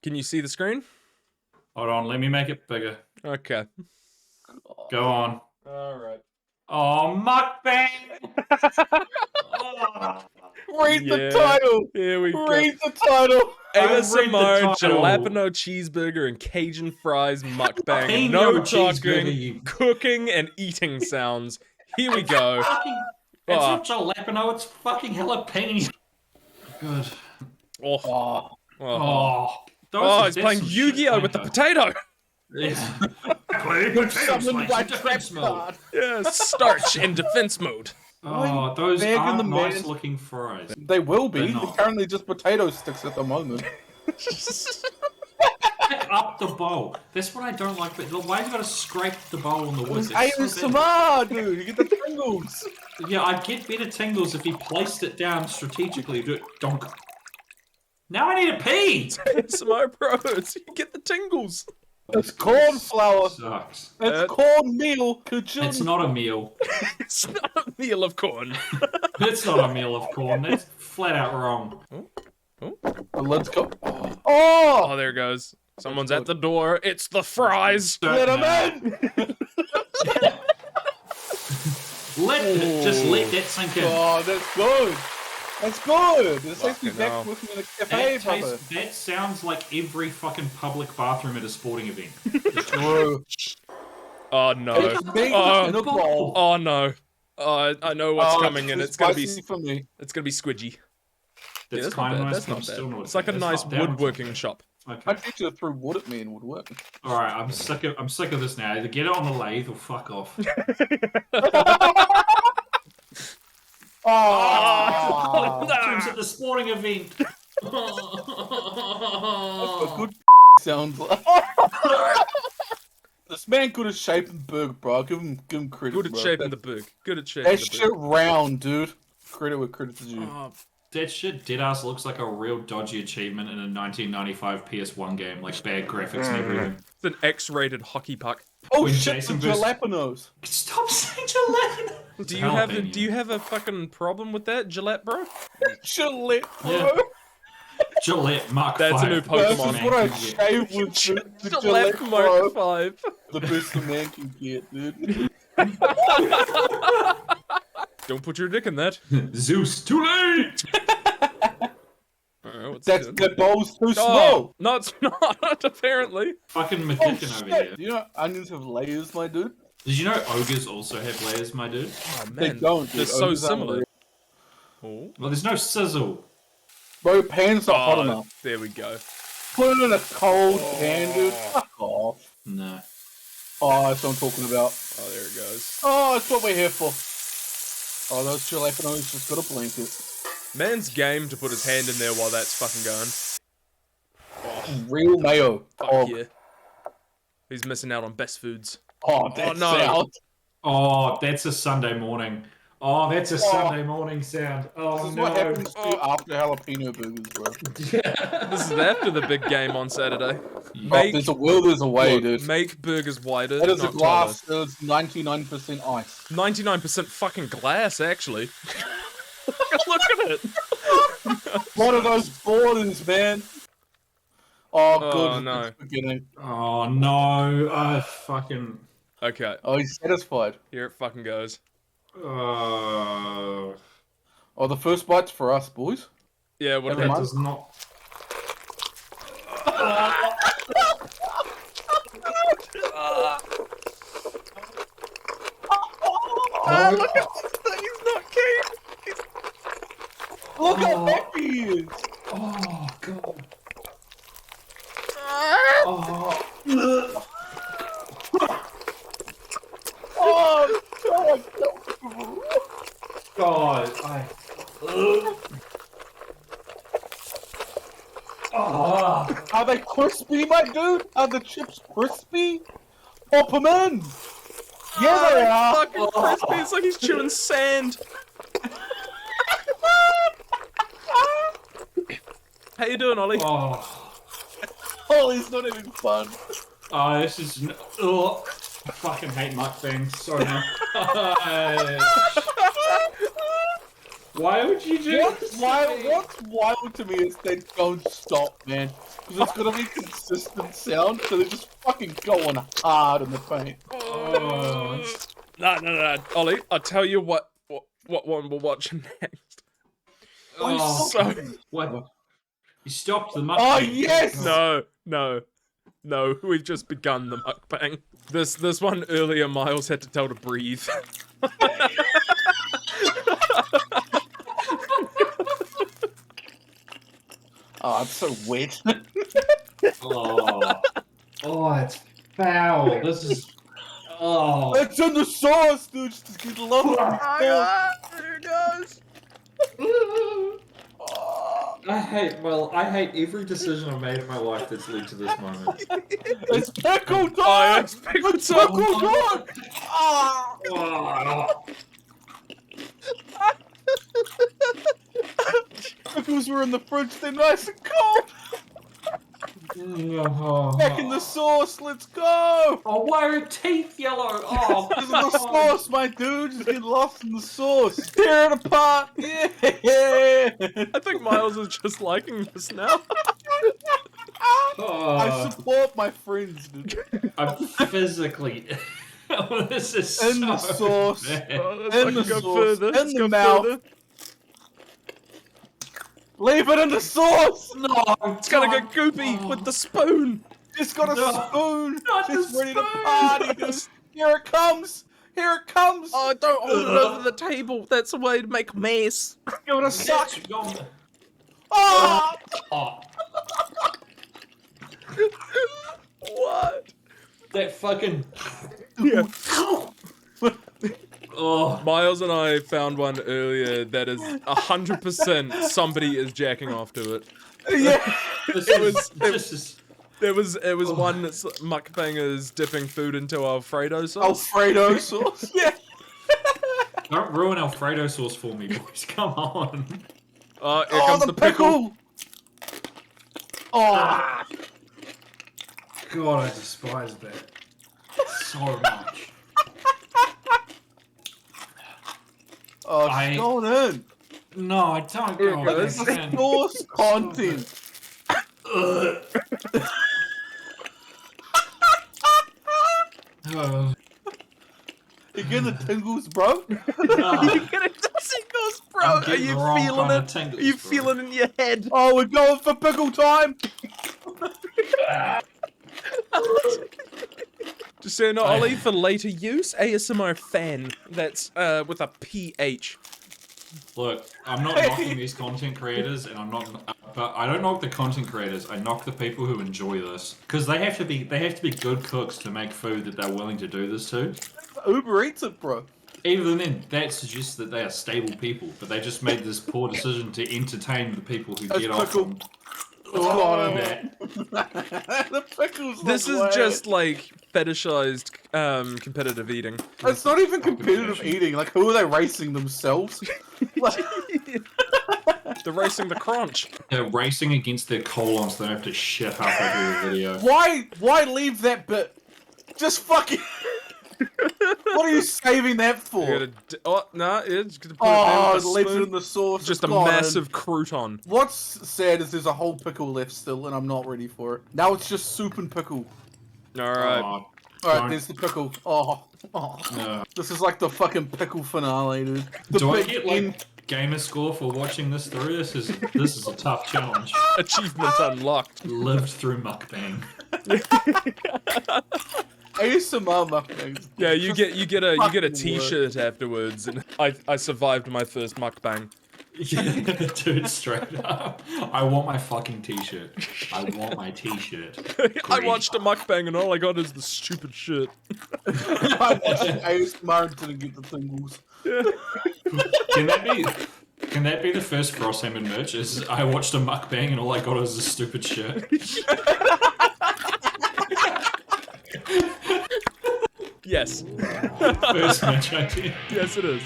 Can you see the screen? Hold on, let me make it bigger. Okay. Go on. Alright. Oh, mukbang! Oh. Read the title! Here we go. Read the title! ASMR title. jalapeno cheeseburger and Cajun fries mukbang. Jalapeno No cheeseburger, talking, you- cooking, and eating sounds. Here we go. It's not jalapeno, it's fucking jalapeno. Good. Oh. Oh. Oh. Oh, he's playing Yu-Gi-Oh with the potato. Yes. Play potato Summoned by defense trap mode. card. Yeah, starch in defense mode. Oh, those Bag in are the nice man. looking fries. They will be. They're They're not. currently just potato sticks at the moment. Pick up the bowl. That's what I don't like. But why have you got to scrape the bowl on the wood? It's It's so bad. ASMR, dude. You get the tingles. Yeah, I'd get better tingles if he placed it down strategically. Do it, donk. Now I need a pee. ASMR pros, you get the tingles. It's corn flour. Sucks. It's cornmeal. Kajun. It's not a meal. It's not a meal of corn. It's not a meal of corn. That's flat out wrong. Let's go. Oh, Oh! there it goes. Someone's at the door. It's the fries. Let him in! Just let that sink in. Oh, that's good. That's good. This takes me Fucking back hell. with me in a cafe, brother. That sounds like every fucking public bathroom at a sporting event. True. Oh no. It's big Oh. in a bowl. Oh no. I know what's Oh, coming, and too it's gonna be spicy for me. squidgy. That's That's kind not of bad. nice, That's but I'm not still bad. not. It's like a that's nice not bad. woodworking shop. Okay. My teacher threw wood at me and would work. All right, I'm sick of this now. Either get it on the lathe or fuck off. Oh, Terms at the sporting event. that's what good sounds like. This man good at shaping burger, bro. Give him credit. Good at bro. shaping the burg. Good at shaping That the shit burg. round, dude. Credit where credit's due. Oh, that shit deadass looks like a real dodgy achievement in a 1995 PS1 game, like bad graphics and everything. It's an X-rated hockey puck. Oh when shit, Jason the versus- jalapenos. Stop saying jalapeno. Do you have a fucking problem with that, Gillette, bro? Gillette, bro. Yeah. Gillette Mark That's a 5. new This Pokemon. is what I Man, shave with the Gillette Gillette, Mark bro. 5. The best a man can get, dude. Don't put your dick in that. Zeus, too late. Alright, what's That's good? the bowl's too Oh, small. no, it's not, apparently. Fucking Oh McDickin over here. shit! You know onions have layers, my dude. Did you know ogres also have layers, my dude? Oh, They man. don't. They're Dude. so Ogres aren't similar. layers. Oh. Well, there's no sizzle. Bro, pan's not hot Oh, enough. there we go. Put it in a cold pan, dude. Fuck off. No. Oh, that's what I'm talking about. Oh, there it goes. Oh, that's what we're here for. Oh, those jalapenos just got a blanket. Man's game to put his hand in there while that's fucking going. Real mayo. Fuck Oh, yeah. He's missing out on best foods. oh, that no. sound. Oh, that's a Sunday morning. Oh, that's a Sunday morning sound. Oh, This is no. what happens to you after jalapeno burgers, bro. This is after the big game on Saturday. Oh, there's a will, there's a way, Look, dude. make burgers wider, That is a not glass, it's 99% ice. taller. 99% fucking glass, actually. Look at it. What are those borders, man? Oh, Oh, good. no. It's beginning. Oh, no. Fucking... Okay, Oh, he's satisfied. here it fucking goes. Oh, Oh, the first bite's for us, boys. Yeah, what Never that about mind. does not... Oh, look at this thing, he's not keen. Look how happy he is. Oh, God. Oh. Oh, God. God, Oh. Are they crispy, my dude? Are the chips crispy? Pop them in. Yeah, they are. Fucking crispy, it's like he's chewing sand. How you doing, Ollie? Oh. Oh, he's not having fun. Oh, this is... Oh. I fucking hate mukbangs. Sorry, man. Why would you do this? What's wild to me is they don't stop, man. Because it's gonna be consistent sound, so they're just fucking going hard in the paint. Oh, No. Ollie, I'll tell you what one we're watching next. oh, So what? You stopped the mukbang. Oh, yes! no. We've just begun the mukbang. This one earlier, Miles had to tell to breathe. Oh, it's so wet. Oh, it's foul. This is. Oh. It's in the sauce, dude. Just get lost. There it goes. I hate every decision I've made in my life that's led to this moment. It's pickle time! Oh, it's pickle It's time. pickle time! Ah! Oh. Pickles were in the fridge, they're nice and cold! Back in the sauce, let's go! Oh, why are her teeth yellow? Oh, Because of the sauce, my dude! Just get lost in the sauce! Tear it apart! Yeah! I think Miles is just liking this now. I support my friends, dude. I'm physically. Oh, this is In the so sauce. bad. Oh, In the go sauce. further. In Let's the go mouth. further. Leave it in the sauce! No, It's gonna get goopy with the spoon. Just got a spoon! Not Just the ready to spoon. party, dude! Here it comes! Here it comes! Oh, don't hold it over the table. That's a way to make a mess. Give it a suck! Gone. Oh! Oh, What? that fucking. Yeah. Oh, Miles and I found one earlier that is 100% somebody is jacking off to it. Yeah! It was one that's mukbangers dipping food into Alfredo sauce. Alfredo sauce? Yeah! don't ruin Alfredo sauce for me, boys. Come on. Here Oh, comes the pickle! Oh! God, I despise that so much. Oh, I- it's going in! No, I don't Here it go goes. It's there. the sauce content! Oh, You get the tingles, bro? no. You get a tingles, bro. I'm Are getting you the wrong feeling kind it? of tingles, Are you bro. feeling it in your head? Oh, we're going for pickle time! Just saying, Ollie, for later use, ASMR fan. That's with a PH. Look, I'm not knocking these content creators, and I'm not. But I don't knock the content creators. I knock the people who enjoy this, because they have to be good cooks to make food that they're willing to do this to. Uber Eats it, bro. Even then, that suggests that they are stable people, but they just made this poor decision to entertain the people who That's get off pickle. them. Oh, that. The pickles This look is weird. just like fetishized competitive eating. It's not even competitive eating. Like, who are they racing themselves? Like, They're racing the crunch. They're racing against their colons, so they don't have to shit halfway through the video. why leave that bit? Just fucking. What are you saving that for? You're gonna no, it's gonna put it down Oh, with a leave it spoon. in the sauce. Just it's a gone in. massive crouton. What's sad is there's a whole pickle left still, and I'm not ready for it. Now it's just soup and pickle. Alright. Oh, Alright, Don't- there's the pickle. Oh. no. This is like the fucking pickle finale, dude. The Do I big get end. like gamer score for watching this through? This is a tough challenge. Achievement unlocked. Lived through mukbang. ASMR mukbangs. Yeah, you get a fucking t-shirt afterwards, and I survived my first mukbang. Yeah, dude, straight up. I want my fucking t-shirt. I want my t-shirt. I Green. watched a mukbang and all I got is the stupid shit. I watched ASMR and didn't get the tingles. Can that be the first Frosthammered merch? Is I watched a mukbang and all I got was a stupid shirt. Yes. First merch idea. Yes, it is.